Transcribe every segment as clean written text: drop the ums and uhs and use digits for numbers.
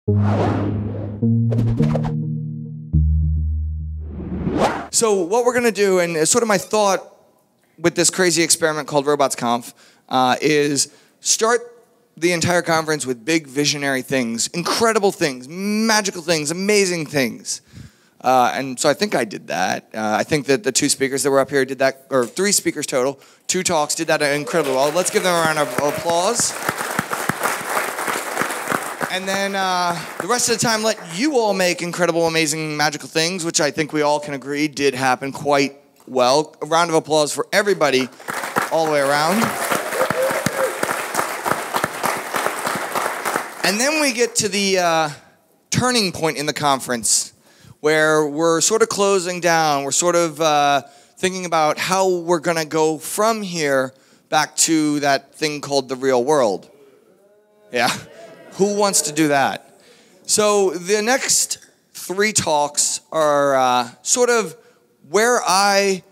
So what we're going to do, and sort of my thought with this crazy experiment called RobotsConf, is start the entire conference with big visionary things, incredible things, magical things, amazing things. And so I think I did that. I think that the two speakers that were up here did that, or three speakers total, two talks, did that incredibly well. Let's give them a round of applause. And then the rest of the time, let you all make incredible, amazing, magical things, which I think we all can agree did happen quite well. A round of applause for everybody all the way around. And then we get to the turning point in the conference where we're sort of closing down. We're sort of thinking about how we're going to go from here back to that thing called the real world. Yeah. Who wants to do that? So the next three talks are sort of where I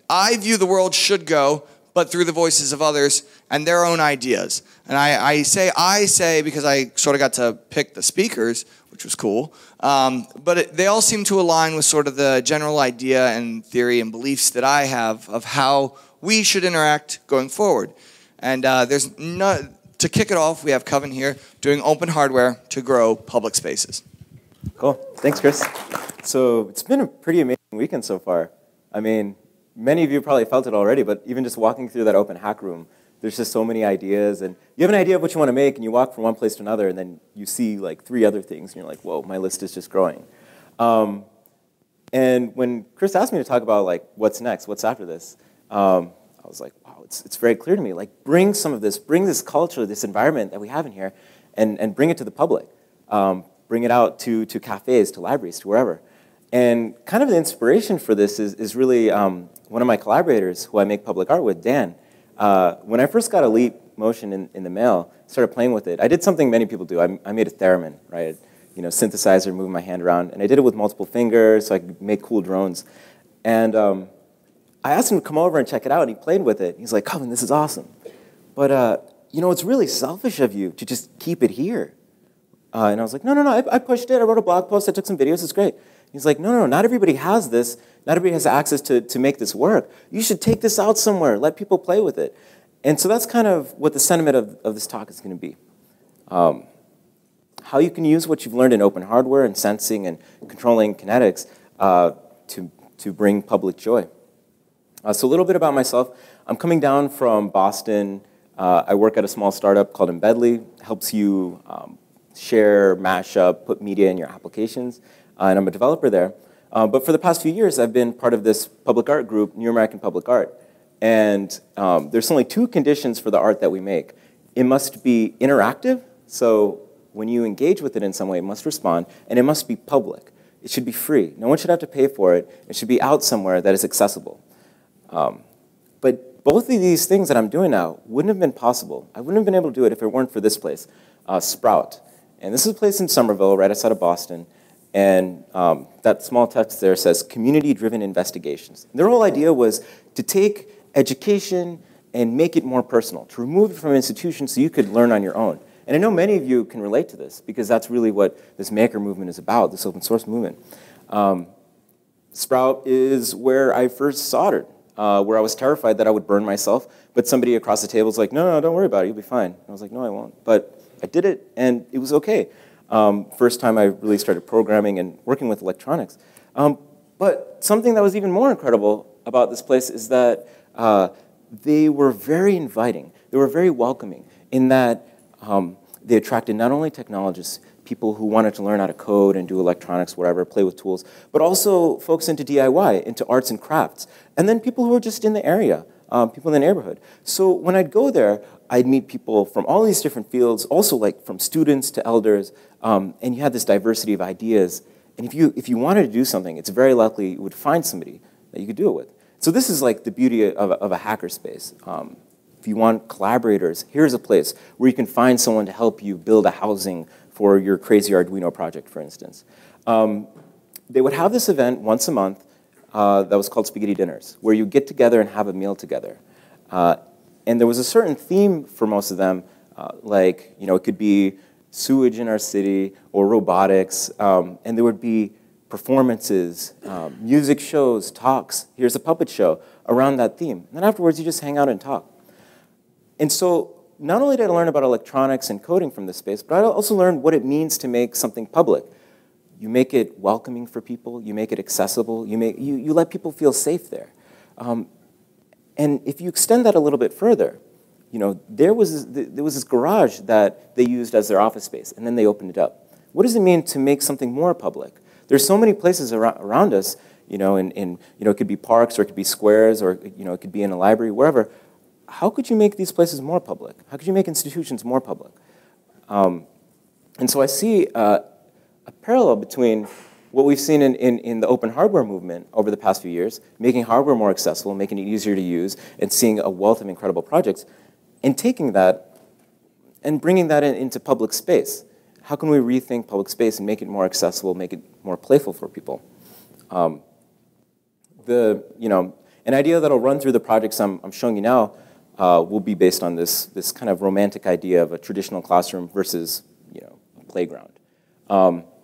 view the world should go, but through the voices of others and their own ideas. And I say because I sort of got to pick the speakers, which was cool. But they all seem to align with sort of the general idea and theory and beliefs that I have of how we should interact going forward. And there's no... To kick it off, we have Coven here doing open hardware to grow public spaces. Cool. Thanks, Chris. So it's been a pretty amazing weekend so far. I mean, many of you probably felt it already, but even just walking through that open hack room, there's just so many ideas. And you have an idea of what you want to make, and you walk from one place to another, and then you see like three other things, and you're like, whoa, my list is just growing. And when Chris asked me to talk about like what's next, what's after this, I was like, wow, it's very clear to me. Like, bring some of this, bring this culture, this environment that we have in here, and bring it to the public. Bring it out to cafes, to libraries, to wherever. And kind of the inspiration for this is really one of my collaborators who I make public art with, Dan. When I first got a Leap Motion in the mail, started playing with it. I did something many people do. I made a theremin, right? You know, synthesizer, moving my hand around, and I did it with multiple fingers so I could make cool drones. And I asked him to come over and check it out, and he played with it. He's like, Coven, this is awesome. But, you know, it's really selfish of you to just keep it here. And I was like, no, I pushed it. I wrote a blog post. I took some videos. It's great. He's like, no, not everybody has this. Not everybody has access to make this work. You should take this out somewhere. Let people play with it. And so that's kind of what the sentiment of this talk is going to be. How you can use what you've learned in open hardware and sensing and controlling kinetics to bring public joy. So a little bit about myself. I'm coming down from Boston. I work at a small startup called Embedly. Helps you share, mash up, put media in your applications. And I'm a developer there. But for the past few years, I've been part of this public art group, New American Public Art. And there's only two conditions for the art that we make. It must be interactive. So when you engage with it in some way, it must respond. And it must be public. It should be free. No one should have to pay for it. It should be out somewhere that is accessible. But both of these things that I'm doing now wouldn't have been possible. I wouldn't have been able to do it if it weren't for this place, Sprout. And this is a place in Somerville, right outside of Boston. And that small text there says, community-driven investigations. Their whole idea was to take education and make it more personal, to remove it from institutions so you could learn on your own. And I know many of you can relate to this, because that's really what this maker movement is about, this open source movement. Sprout is where I first soldered. Where I was terrified that I would burn myself, but somebody across the table was like, no, don't worry about it, you'll be fine. And I was like, no, I won't. But I did it, and it was okay. First time I really started programming and working with electronics. But something that was even more incredible about this place is that they were very inviting. They were very welcoming in that they attracted not only technologists, people who wanted to learn how to code and do electronics, whatever, play with tools, but also folks into DIY, into arts and crafts, and then people who were just in the area, people in the neighborhood. So when I'd go there, I'd meet people from all these different fields, also like from students to elders, and you had this diversity of ideas. And if you wanted to do something, it's very likely you would find somebody that you could do it with. So this is like the beauty of a hackerspace. If you want collaborators, here's a place where you can find someone to help you build a housing for your crazy Arduino project, for instance. They would have this event once a month that was called Spaghetti Dinners, where you get together and have a meal together. And there was a certain theme for most of them, like, you know, it could be sewage in our city or robotics, and there would be performances, music shows, talks. Here's a puppet show around that theme. And then afterwards, you just hang out and talk. And so not only did I learn about electronics and coding from this space, but I also learned what it means to make something public. You make it welcoming for people. You make it accessible. You let people feel safe there. And if you extend that a little bit further, there was this garage that they used as their office space, and then they opened it up. What does it mean to make something more public? There's so many places around us, it could be parks, or it could be squares, or it could be in a library, wherever. How could you make these places more public? How could you make institutions more public? And so I see a parallel between what we've seen in the open hardware movement over the past few years, making hardware more accessible, making it easier to use, and seeing a wealth of incredible projects, and taking that and bringing that into public space. How can we rethink public space and make it more accessible, make it more playful for people? An idea that'll run through the projects I'm showing you now will be based on this kind of romantic idea of a traditional classroom versus a playground.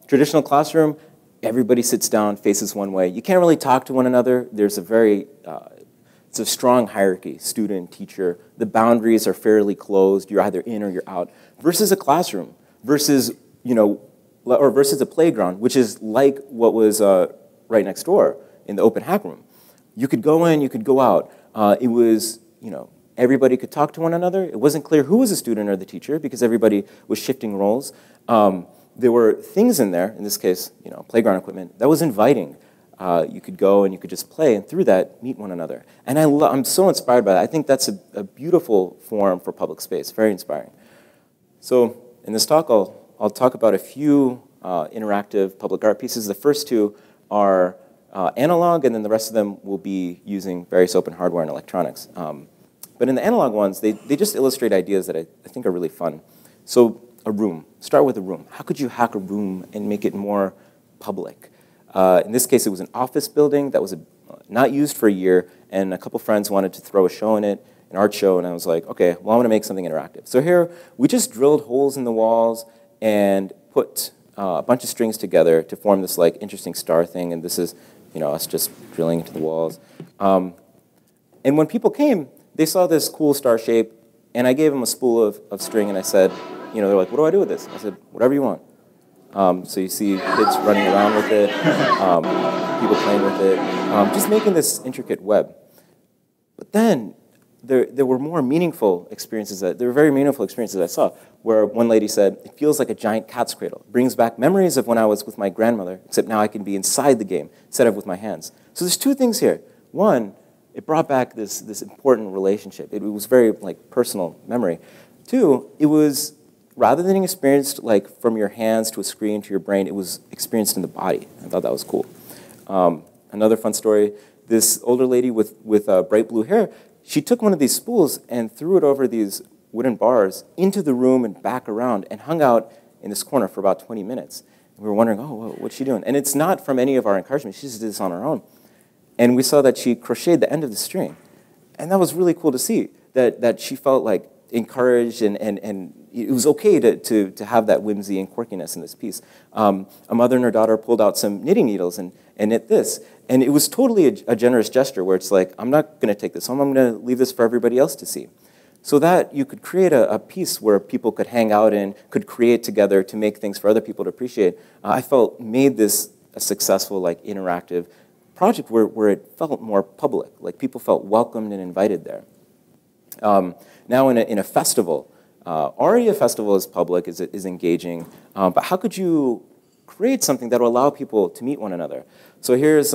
Traditional classroom, everybody sits down, faces one way. You can't really talk to one another. There's it's a strong hierarchy, student, teacher. The boundaries are fairly closed. You're either in or you're out. Versus a classroom, versus a playground, which is like what was right next door in the open hack room. You could go in, you could go out. It was, everybody could talk to one another. It wasn't clear who was a student or the teacher because everybody was shifting roles. There were things in there, in this case, playground equipment, that was inviting. You could go and you could just play, and through that, meet one another. And I'm so inspired by that. I think that's a beautiful form for public space, very inspiring. So in this talk, I'll talk about a few interactive public art pieces. The first two are analog, and then the rest of them will be using various open hardware and electronics. But in the analog ones, they just illustrate ideas that I think are really fun. So a room. Start with a room. How could you hack a room and make it more public? In this case, it was an office building that was not used for a year, and a couple friends wanted to throw a show in it, an art show, and I was like, okay, well, I want to make something interactive. So here, we just drilled holes in the walls and put a bunch of strings together to form this interesting star thing, and this is us just drilling into the walls. And when people came, they saw this cool star shape, and I gave them a spool of string, and I said, they're like, what do I do with this? I said, whatever you want. So you see kids running around with it, people playing with it, just making this intricate web. But then there were more meaningful experiences there were very meaningful experiences I saw, where one lady said, it feels like a giant cat's cradle. It brings back memories of when I was with my grandmother, except now I can be inside the game instead of with my hands. So there's two things here. One, it brought back this important relationship. It was very personal memory. Two, it was, rather than experienced from your hands to a screen to your brain, it was experienced in the body. I thought that was cool. Another fun story, this older lady with bright blue hair, she took one of these spools and threw it over these wooden bars into the room and back around and hung out in this corner for about 20 minutes. And we were wondering, oh, what's she doing? And it's not from any of our encouragement. She just did this on her own. And we saw that she crocheted the end of the string. And that was really cool to see, that she felt encouraged and it was okay to have that whimsy and quirkiness in this piece. A mother and her daughter pulled out some knitting needles and knit this. And it was totally a generous gesture where it's I'm not going to take this home. I'm going to leave this for everybody else to see. So that you could create a piece where people could hang out in, could create together to make things for other people to appreciate. I felt made this a successful, interactive project where it felt more public, people felt welcomed and invited there. Now in a festival, already a festival is public, is engaging, but how could you create something that will allow people to meet one another? So here's,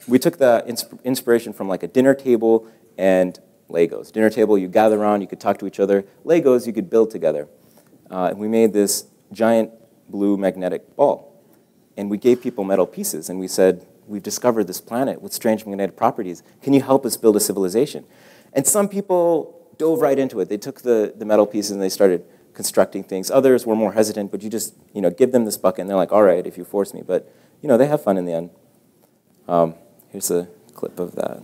we took the inspiration from a dinner table and Legos. Dinner table, you gather around, you could talk to each other. Legos, you could build together. And we made this giant blue magnetic ball. And we gave people metal pieces, and we said, we've discovered this planet with strange magnetic properties. Can you help us build a civilization? And some people dove right into it. They took the metal pieces and they started constructing things. Others were more hesitant, but you just give them this bucket, and they're like, all right, if you force me. But they have fun in the end. Here's a clip of that.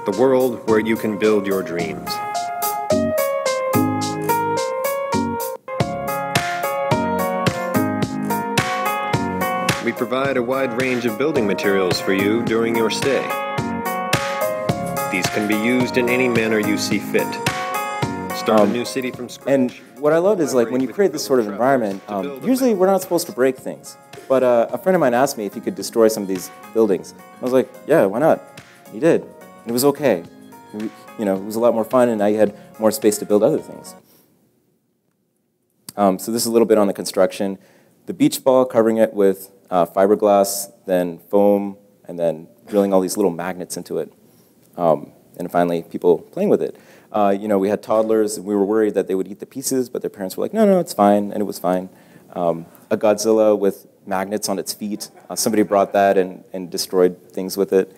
The world where you can build your dreams. We provide a wide range of building materials for you during your stay. These can be used in any manner you see fit. Start a new city from scratch. And what I love is like when you create this sort of environment, usually we're not supposed to break things. But a friend of mine asked me if he could destroy some of these buildings. I was like, yeah, why not? He did. And it was okay. You know, it was a lot more fun, and now you had more space to build other things. So this is a little bit on the construction. The beach ball, covering it with fiberglass, then foam, and then drilling all these little magnets into it. And finally, people playing with it. You know, we had toddlers, and we were worried that they would eat the pieces, but their parents were like, no, no, it's fine, and it was fine. A Godzilla with magnets on its feet. Somebody brought that and destroyed things with it.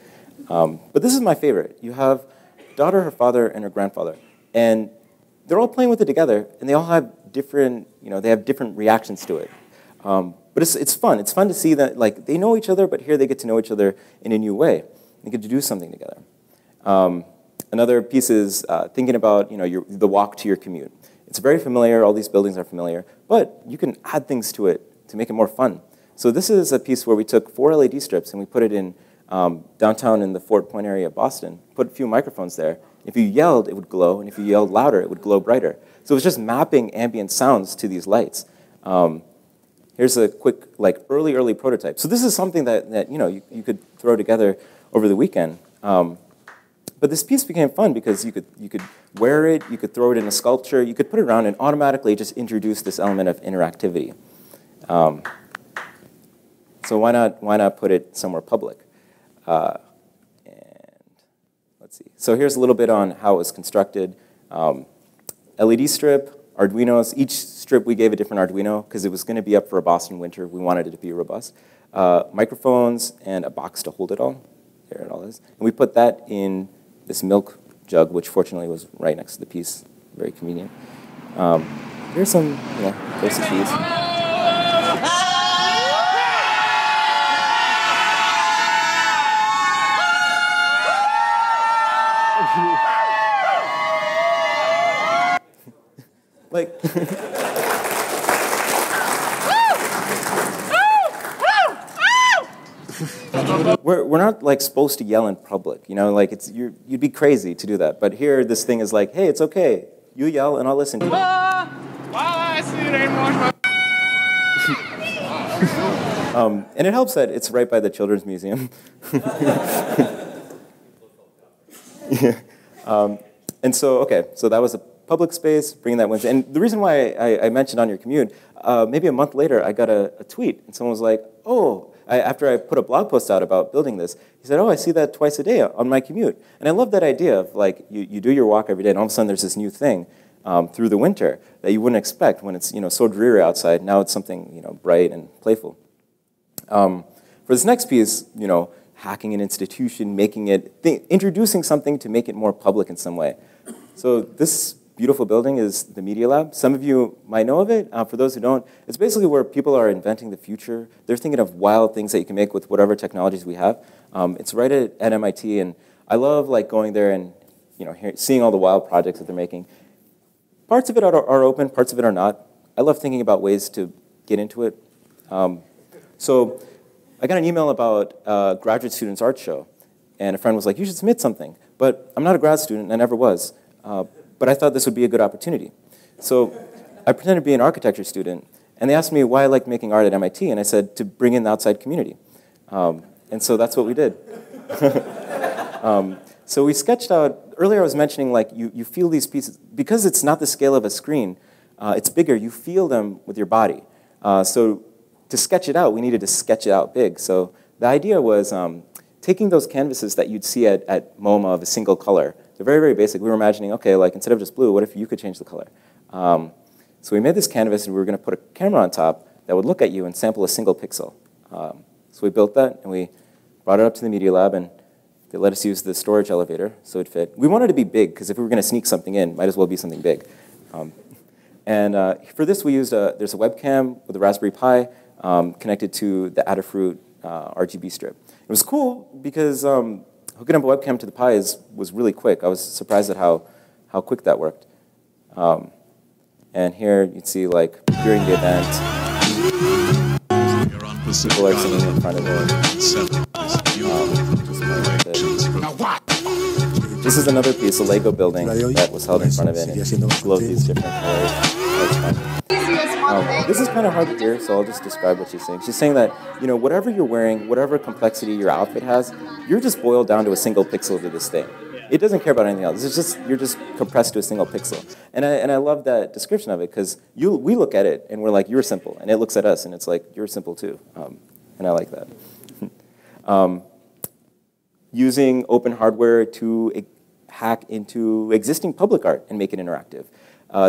But this is my favorite. You have a daughter, her father, and her grandfather. And they're all playing with it together, and they all have different, you know, they have different reactions to it. But it's fun. It's fun to see that, like, they know each other, but here they get to know each other in a new way. They get to do something together. Another piece is thinking about, you know, the walk to your commute. It's very familiar. All these buildings are familiar, but you can add things to it to make it more fun. So this is a piece where we took 4 LED strips and we put it in downtown in the Fort Point area of Boston. Put a few microphones there. If you yelled, it would glow, and if you yelled louder, it would glow brighter. So it was just mapping ambient sounds to these lights. Here's a quick, like, early prototype. So this is something that you know, you could throw together over the weekend. But this piece became fun because you could wear it, you could throw it in a sculpture, you could put it around and automatically just introduce this element of interactivity. So why not put it somewhere public? And let's see. So here's a little bit on how it was constructed. LED strip, Arduinos. Each strip we gave a different Arduino because it was going to be up for a Boston winter. We wanted it to be robust. Microphones and a box to hold it all. There it all is. And we put that in this milk jug, which fortunately was right next to the piece. Very convenient. Here's some, you know, recipes. Like, we're not like supposed to yell in public, you know, like you'd be crazy to do that. But here, this thing is like, hey, it's okay. You yell and I'll listen to you. And it helps that it's right by the Children's Museum. Yeah. And so, okay, so that was a public space, bringing that Wednesday. And the reason why I mentioned on your commute, maybe a month later, I got a tweet, and someone was like, oh, after I put a blog post out about building this, he said, oh, I see that twice a day on my commute. And I love that idea of, like, you do your walk every day, and all of a sudden there's this new thing through the winter that you wouldn't expect when it's, you know, so dreary outside. Now it's something, you know, bright and playful. For this next piece, you know, hacking an institution, making it, introducing something to make it more public in some way. So this beautiful building is the Media Lab. Some of you might know of it. For those who don't, it's basically where people are inventing the future. They're thinking of wild things that you can make with whatever technologies we have. It's right at MIT, and I love, like, going there and, you know, seeing all the wild projects that they're making. Parts of it are open, parts of it are not. I love thinking about ways to get into it. So I got an email about a graduate student's art show, and a friend was like, you should submit something. But I'm not a grad student, and I never was. But I thought this would be a good opportunity. So I pretended to be an architecture student, and they asked me why I liked making art at MIT, and I said to bring in the outside community. And so that's what we did. So we sketched out, earlier I was mentioning, like, you feel these pieces, because it's not the scale of a screen, it's bigger, you feel them with your body. So to sketch it out, we needed to sketch it out big. So the idea was taking those canvases that you'd see at MoMA of a single color. They're very, very basic. We were imagining, okay, like, instead of just blue, what if you could change the color? So we made this canvas, and we were going to put a camera on top that would look at you and sample a single pixel. So we built that, and we brought it up to the Media Lab, and they let us use the storage elevator, so it fit. We wanted it to be big, because if we were going to sneak something in, it might as well be something big. For this, we used there's a webcam with a Raspberry Pi connected to the Adafruit RGB strip. It was cool because hooking up a webcam to the Pi was really quick. I was surprised at how quick that worked. And here you'd see, like, during the event. People are singing in front of it. This is another piece, a Lego building that was held in front of it, and it glowed these different colors. This is kind of hard to hear, so I'll just describe what she's saying. She's saying that, you know, whatever you're wearing, whatever complexity your outfit has, you're just boiled down to a single pixel to this thing. It doesn't care about anything else. It's just, you're just compressed to a single pixel. And I love that description of it, because we look at it and we're like, you're simple. And it looks at us and it's like, you're simple too. And I like that. Using open hardware to hack into existing public art and make it interactive.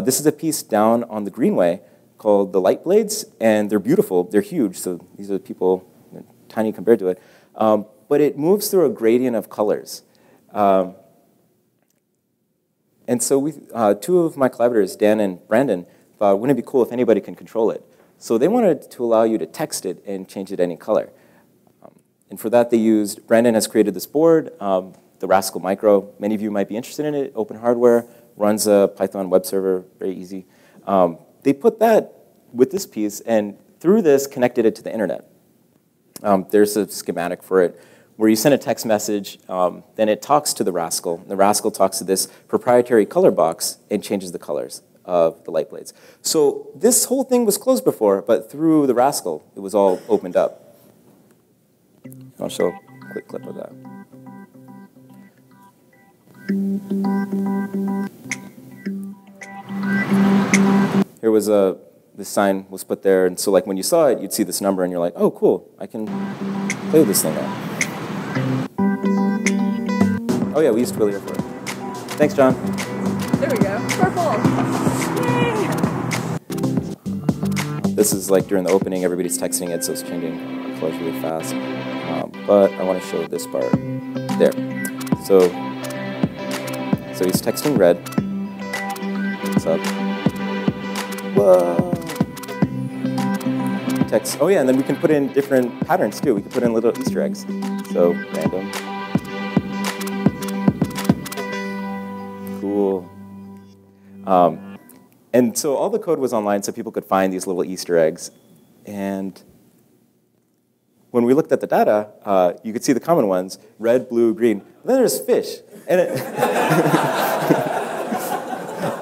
This is a piece down on the Greenway called the Light Blades, and they're beautiful. They're huge, so these are people, tiny compared to it. But it moves through a gradient of colors. And so two of my collaborators, Dan and Brandon, thought, wouldn't it be cool if anybody can control it? So they wanted to allow you to text it and change it any color. And for that, Brandon has created this board, the Rascal Micro. Many of you might be interested in it. Open hardware, runs a Python web server, very easy. They put that with this piece, and through this, connected it to the internet. There's a schematic for it, where you send a text message, then it talks to the Rascal. The Rascal talks to this proprietary color box and changes the colors of the light blades. So this whole thing was closed before, but through the Rascal, it was all opened up. I'll show a quick clip of that. Here was this sign was put there, and so like when you saw it, you'd see this number, and you're like, oh, cool, I can play with this thing now. Oh yeah, we used Twilio for it. Thanks, John. There we go. Purple. Yay! This is like during the opening, everybody's texting it, so it's changing colors really fast. But I want to show this part. There. So he's texting red. What's up? Whoa. Text. Oh yeah, and then we can put in different patterns too. We can put in little Easter eggs. So random. Cool. And so all the code was online, so people could find these little Easter eggs. And when we looked at the data, you could see the common ones: red, blue, green. And then there's fish. And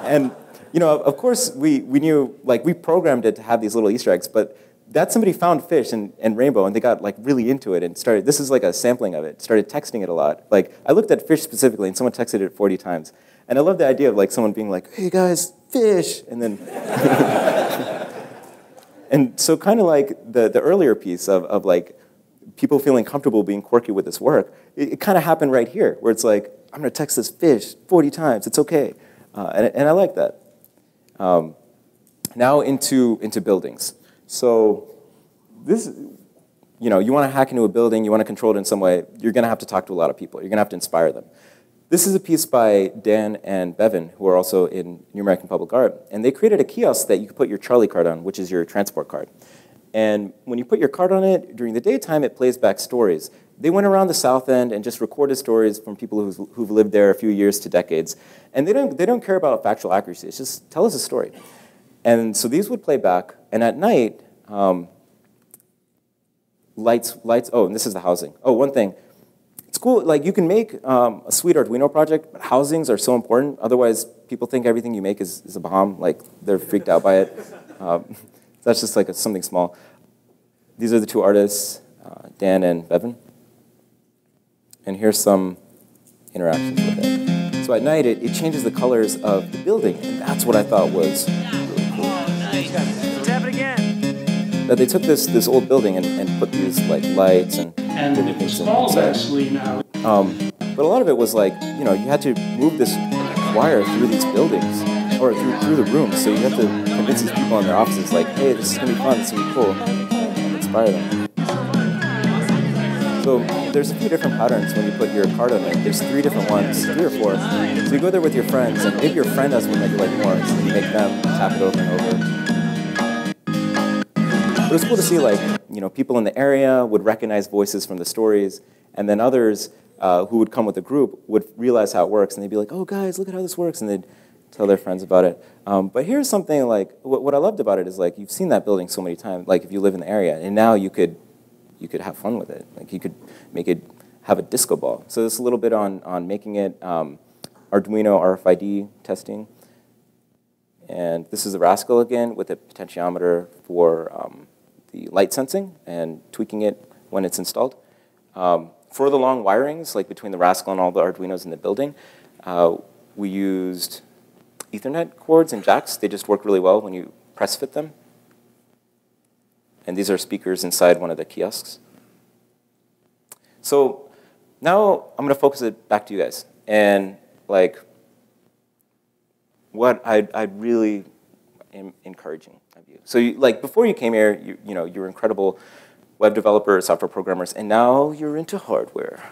and you know, of course, we knew, like, we programmed it to have these little Easter eggs, but that somebody found fish and rainbow, and they got like really into it and started. This is like a sampling of it. Started texting it a lot. Like, I looked at fish specifically, and someone texted it 40 times. And I love the idea of like someone being like, "Hey guys, fish," and then. And so kind of like the earlier piece of like people feeling comfortable being quirky with this work, it kind of happened right here, where it's like, I'm going to text this fish 40 times. It's okay, and I like that. Now into buildings. So this, you know, you want to hack into a building, you want to control it in some way, you're going to have to talk to a lot of people. You're going to have to inspire them. This is a piece by Dan and Bevan, who are also in New American Public Art, and they created a kiosk that you could put your Charlie card on, which is your transport card. And when you put your card on it, during the daytime, it plays back stories. They went around the South End and just recorded stories from people who've lived there a few years to decades. And they don't care about factual accuracy. It's just, tell us a story. And so these would play back, and at night, lights, oh, and this is the housing. Oh, one thing. It's cool, like you can make a sweet Arduino project, but housings are so important. Otherwise, people think everything you make is a bomb. Like, they're freaked out by it. That's just like something small. These are the two artists, Dan and Bevan. And here's some interactions with it. So at night, it changes the colors of the building, and that's what I thought was really cool. Tap it again. That they took this old building and put these like lights and different things inside. Now. But a lot of it was like, you know, you had to move this wire through these buildings, or through the rooms, so you have to convince these people in their offices, like, hey, this is going to be fun, this is going to be cool, and inspire them. So there's a few different patterns when you put your card on it. There's 3 different ones, 3 or 4. So you go there with your friends, and maybe your friend has one that you like more, so you make them tap it over and over. But it's cool to see, like, you know, people in the area would recognize voices from the stories, and then others who would come with a group would realize how it works, and they'd be like, oh, guys, look at how this works, and they'd tell their friends about it. But here's something like, what I loved about it is like, you've seen that building so many times, like if you live in the area, and now you could you could have fun with it. Like you could make it have a disco ball. So this is a little bit on making it Arduino RFID testing. And this is the Rascal again with a potentiometer for the light sensing and tweaking it when it's installed. For the long wirings, like between the Rascal and all the Arduinos in the building, we used Ethernet cords and jacks. They just work really well when you press fit them. And these are speakers inside one of the kiosks. So now I'm going to focus it back to you guys. And like, what I really am encouraging of you. So like before you came here, you were incredible web developers, software programmers, and now you're into hardware.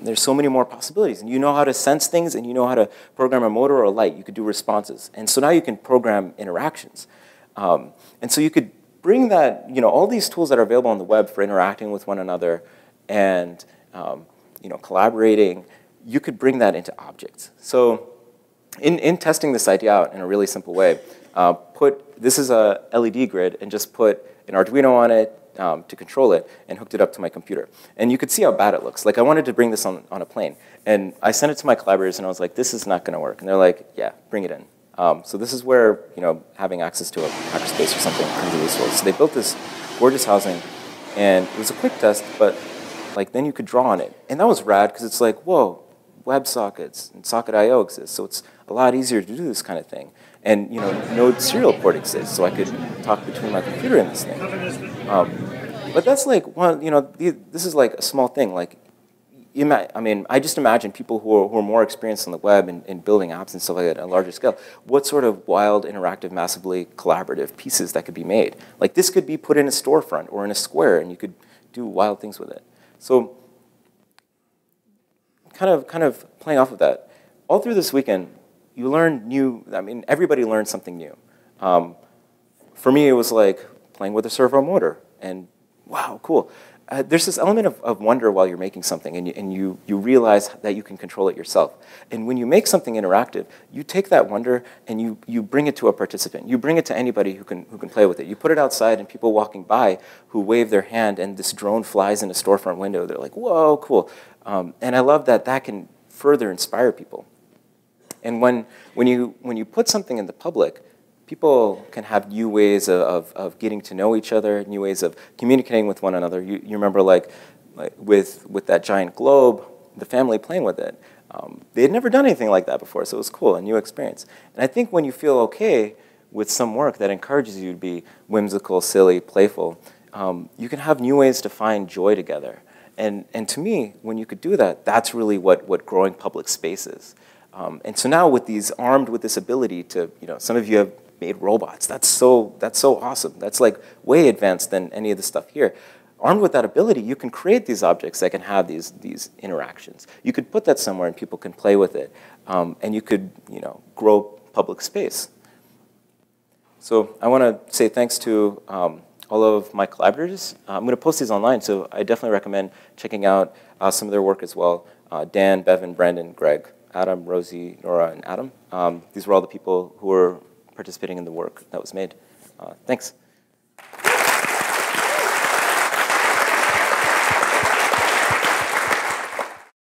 There's so many more possibilities, and you know how to sense things, and you know how to program a motor or a light. You could do responses, and so now you can program interactions. And so you could bring that, all these tools that are available on the web for interacting with one another and collaborating. You could bring that into objects. So in testing this idea out in a really simple way, this is a LED grid, and just put an Arduino on it to control it, and hooked it up to my computer. And you could see how bad it looks. Like I wanted to bring this on a plane, and I sent it to my collaborators, and I was like, this is not going to work. And they're like, yeah, bring it in. So this is where having access to a hackerspace or something comes really useful. So they built this gorgeous housing, and it was a quick test, but like then you could draw on it. And that was rad, because it's like, whoa, WebSockets and Socket.io exist, so it's a lot easier to do this kind of thing. And Node serial port exists, so I could talk between my computer and this thing. But that's like this is like a small thing. Like, I just imagine people who are more experienced on the web and building apps and stuff like that at a larger scale. What sort of wild, interactive, massively collaborative pieces that could be made? Like this could be put in a storefront or in a square, and you could do wild things with it. So, kind of playing off of that, all through this weekend, you learn new. Everybody learned something new. For me, it was like playing with a servo motor, and wow, cool. There's this element of wonder while you're making something, and you realize that you can control it yourself. And when you make something interactive, you take that wonder and you bring it to a participant. You bring it to anybody who can play with it. You put it outside, and people walking by who wave their hand, and this drone flies in a storefront window. They're like, whoa, cool. And I love that can further inspire people. And when you put something in the public, people can have new ways of getting to know each other, new ways of communicating with one another. You remember like with that giant globe, the family playing with it. They had never done anything like that before, so it was cool, a new experience. And I think when you feel okay with some work that encourages you to be whimsical, silly, playful, you can have new ways to find joy together. And to me, when you could do that, that's really what growing public space is. And so now armed with this ability to, some of you have made robots. That's so awesome. That's like way advanced than any of the stuff here. Armed with that ability, you can create these objects that can have these interactions. You could put that somewhere and people can play with it. And you could, grow public space. So I want to say thanks to all of my collaborators. I'm going to post these online, so I definitely recommend checking out some of their work as well. Dan, Bevan, Brandon, Greg, Adam, Rosie, Nora, and Adam. These were all the people who were participating in the work that was made. Thanks.